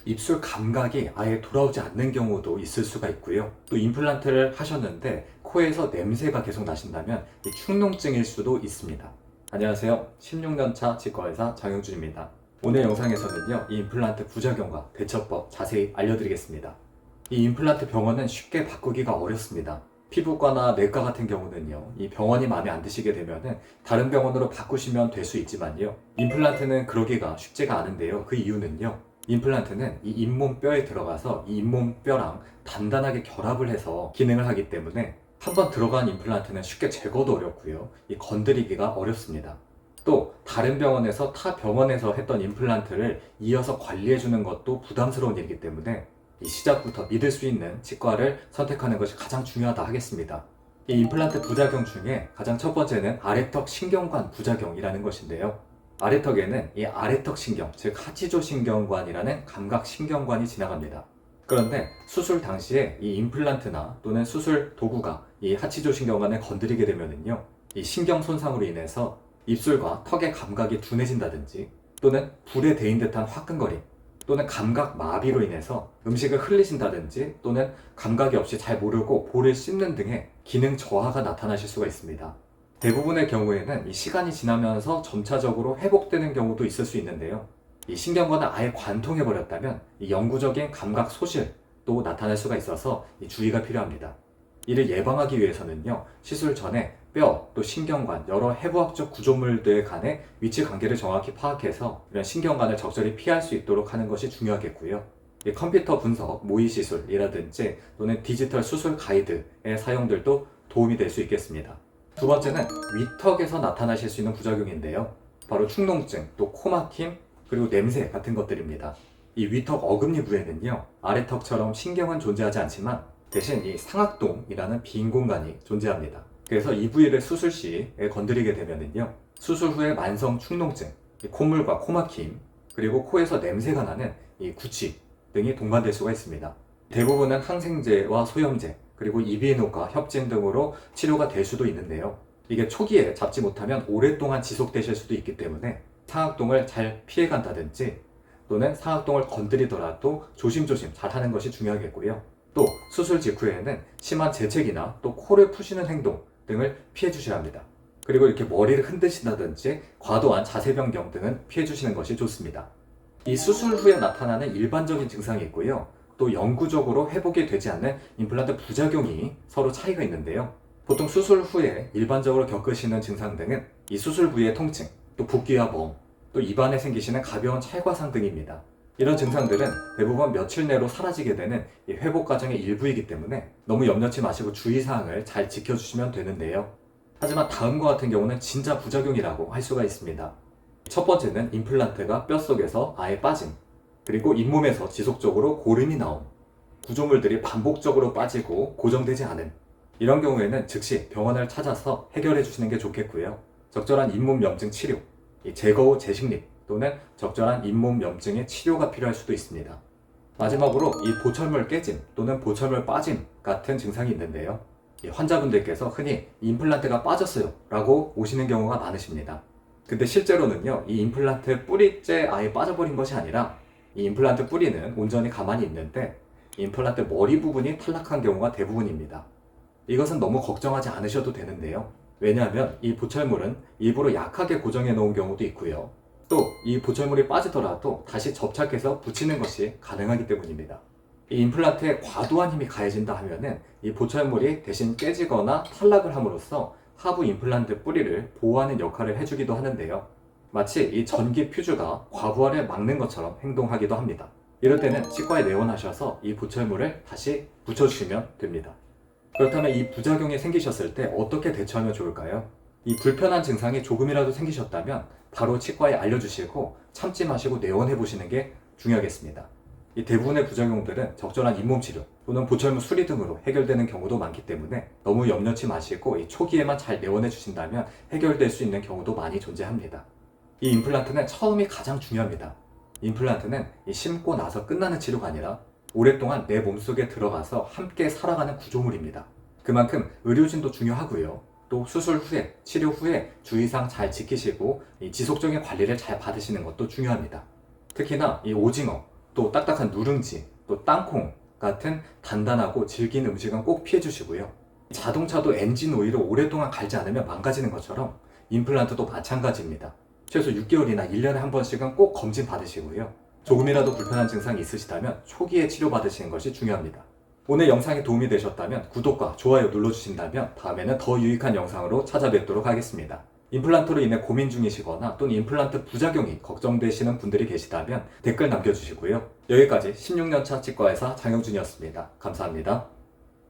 입술 감각이 아예 돌아오지 않는 경우도 있을 수가 있고요. 또 임플란트를 하셨는데 코에서 냄새가 계속 나신다면 이 축농증일 수도 있습니다. 안녕하세요. 16년차 치과의사 장영준입니다. 오늘 영상에서는요, 이 임플란트 부작용과 대처법 자세히 알려드리겠습니다. 이 임플란트 병원은 쉽게 바꾸기가 어렵습니다. 피부과나 내과 같은 경우는요, 이 병원이 마음에 안 드시게 되면은 다른 병원으로 바꾸시면 될 수 있지만요, 임플란트는 그러기가 쉽지가 않은데요. 그 이유는요, 임플란트는 이 잇몸뼈에 들어가서 이 잇몸뼈랑 단단하게 결합을 해서 기능을 하기 때문에 한번 들어간 임플란트는 쉽게 제거도 어렵고요, 이 건드리기가 어렵습니다. 또 다른 병원에서 타 병원에서 했던 임플란트를 이어서 관리해주는 것도 부담스러운 일이기 때문에 이 시작부터 믿을 수 있는 치과를 선택하는 것이 가장 중요하다 하겠습니다. 이 임플란트 부작용 중에 가장 첫 번째는 아래턱 신경관 부작용이라는 것인데요. 아래턱에는 이 아래턱 신경, 즉 하치조 신경관이라는 감각 신경관이 지나갑니다. 그런데 수술 당시에 이 임플란트나 또는 수술 도구가 이 하치조 신경관을 건드리게 되면은요, 이 신경 손상으로 인해서 입술과 턱의 감각이 둔해진다든지 또는 불에 데인 듯한 화끈거림 또는 감각 마비로 인해서 음식을 흘리신다든지 또는 감각이 없이 잘 모르고 볼을 씹는 등의 기능 저하가 나타나실 수가 있습니다. 대부분의 경우에는 이 시간이 지나면서 점차적으로 회복되는 경우도 있을 수 있는데요. 이 신경관을 아예 관통해버렸다면 이 영구적인 감각 소실도 나타날 수가 있어서 이 주의가 필요합니다. 이를 예방하기 위해서는요, 시술 전에 뼈, 또 신경관, 여러 해부학적 구조물들 간의 위치 관계를 정확히 파악해서 이런 신경관을 적절히 피할 수 있도록 하는 것이 중요하겠고요. 이 컴퓨터 분석, 모의 시술이라든지 또는 디지털 수술 가이드의 사용들도 도움이 될 수 있겠습니다. 두 번째는 위턱에서 나타나실 수 있는 부작용인데요. 바로 축농증, 또 코막힘, 그리고 냄새 같은 것들입니다. 이 위턱 어금니부에는요, 아래턱처럼 신경은 존재하지 않지만 대신 이 상악동이라는 빈 공간이 존재합니다. 그래서 이 부위를 수술 시에 건드리게 되면은요, 수술 후에 만성 축농증, 콧물과 코막힘, 그리고 코에서 냄새가 나는 이 구취 등이 동반될 수가 있습니다. 대부분은 항생제와 소염제, 그리고 이비인후과, 협진 등으로 치료가 될 수도 있는데요. 이게 초기에 잡지 못하면 오랫동안 지속되실 수도 있기 때문에 상악동을 잘 피해간다든지 또는 상악동을 건드리더라도 조심조심 잘 하는 것이 중요하겠고요. 또 수술 직후에는 심한 재채기나 또 코를 푸시는 행동 등을 피해 주셔야 합니다. 그리고 이렇게 머리를 흔드신다든지 과도한 자세 변경 등은 피해 주시는 것이 좋습니다. 이 수술 후에 나타나는 일반적인 증상이 있고요. 또 영구적으로 회복이 되지 않는 임플란트 부작용이 서로 차이가 있는데요. 보통 수술 후에 일반적으로 겪으시는 증상 등은 이 수술 부위의 통증, 또 붓기와 멍, 또 입안에 생기시는 가벼운 찰과상 등입니다. 이런 증상들은 대부분 며칠 내로 사라지게 되는 이 회복 과정의 일부이기 때문에 너무 염려치 마시고 주의사항을 잘 지켜주시면 되는데요. 하지만 다음과 같은 경우는 진짜 부작용이라고 할 수가 있습니다. 첫 번째는 임플란트가 뼛속에서 아예 빠짐, 그리고 잇몸에서 지속적으로 고름이 나옴, 구조물들이 반복적으로 빠지고 고정되지 않음. 이런 경우에는 즉시 병원을 찾아서 해결해 주시는 게 좋겠고요. 적절한 잇몸 염증 치료, 제거 후 재식립 또는 적절한 잇몸 염증의 치료가 필요할 수도 있습니다. 마지막으로 이 보철물 깨짐 또는 보철물 빠짐 같은 증상이 있는데요. 이 환자분들께서 흔히 임플란트가 빠졌어요 라고 오시는 경우가 많으십니다. 근데 실제로는요, 이 임플란트 뿌리째 아예 빠져버린 것이 아니라 이 임플란트 뿌리는 온전히 가만히 있는데 임플란트 머리 부분이 탈락한 경우가 대부분입니다. 이것은 너무 걱정하지 않으셔도 되는데요. 왜냐하면 이 보철물은 일부러 약하게 고정해 놓은 경우도 있고요. 또 이 보철물이 빠지더라도 다시 접착해서 붙이는 것이 가능하기 때문입니다. 이 임플란트에 과도한 힘이 가해진다 하면은 이 보철물이 대신 깨지거나 탈락을 함으로써 하부 임플란트 뿌리를 보호하는 역할을 해주기도 하는데요. 마치 이 전기 퓨즈가 과부하를 막는 것처럼 행동하기도 합니다. 이럴 때는 치과에 내원하셔서 이 보철물을 다시 붙여주시면 됩니다. 그렇다면 이 부작용이 생기셨을 때 어떻게 대처하면 좋을까요? 이 불편한 증상이 조금이라도 생기셨다면 바로 치과에 알려주시고 참지 마시고 내원해 보시는 게 중요하겠습니다. 이 대부분의 부작용들은 적절한 잇몸 치료 또는 보철물 수리 등으로 해결되는 경우도 많기 때문에 너무 염려치 마시고 이 초기에만 잘 내원해 주신다면 해결될 수 있는 경우도 많이 존재합니다. 이 임플란트는 처음이 가장 중요합니다. 임플란트는 이 심고 나서 끝나는 치료가 아니라 오랫동안 내 몸속에 들어가서 함께 살아가는 구조물입니다. 그만큼 의료진도 중요하고요. 또 수술 후에, 치료 후에 주의사항 잘 지키시고 이 지속적인 관리를 잘 받으시는 것도 중요합니다. 특히나 이 오징어 또 딱딱한 누룽지, 또 땅콩 같은 단단하고 질긴 음식은 꼭 피해 주시고요. 자동차도 엔진 오일을 오랫동안 갈지 않으면 망가지는 것처럼 임플란트도 마찬가지입니다. 최소 6개월이나 1년에 한 번씩은 꼭 검진 받으시고요. 조금이라도 불편한 증상이 있으시다면 초기에 치료받으시는 것이 중요합니다. 오늘 영상이 도움이 되셨다면 구독과 좋아요 눌러주신다면 다음에는 더 유익한 영상으로 찾아뵙도록 하겠습니다. 임플란트로 인해 고민 중이시거나 또는 임플란트 부작용이 걱정되시는 분들이 계시다면 댓글 남겨주시고요. 여기까지 16년차 치과의사 장영준이었습니다. 감사합니다.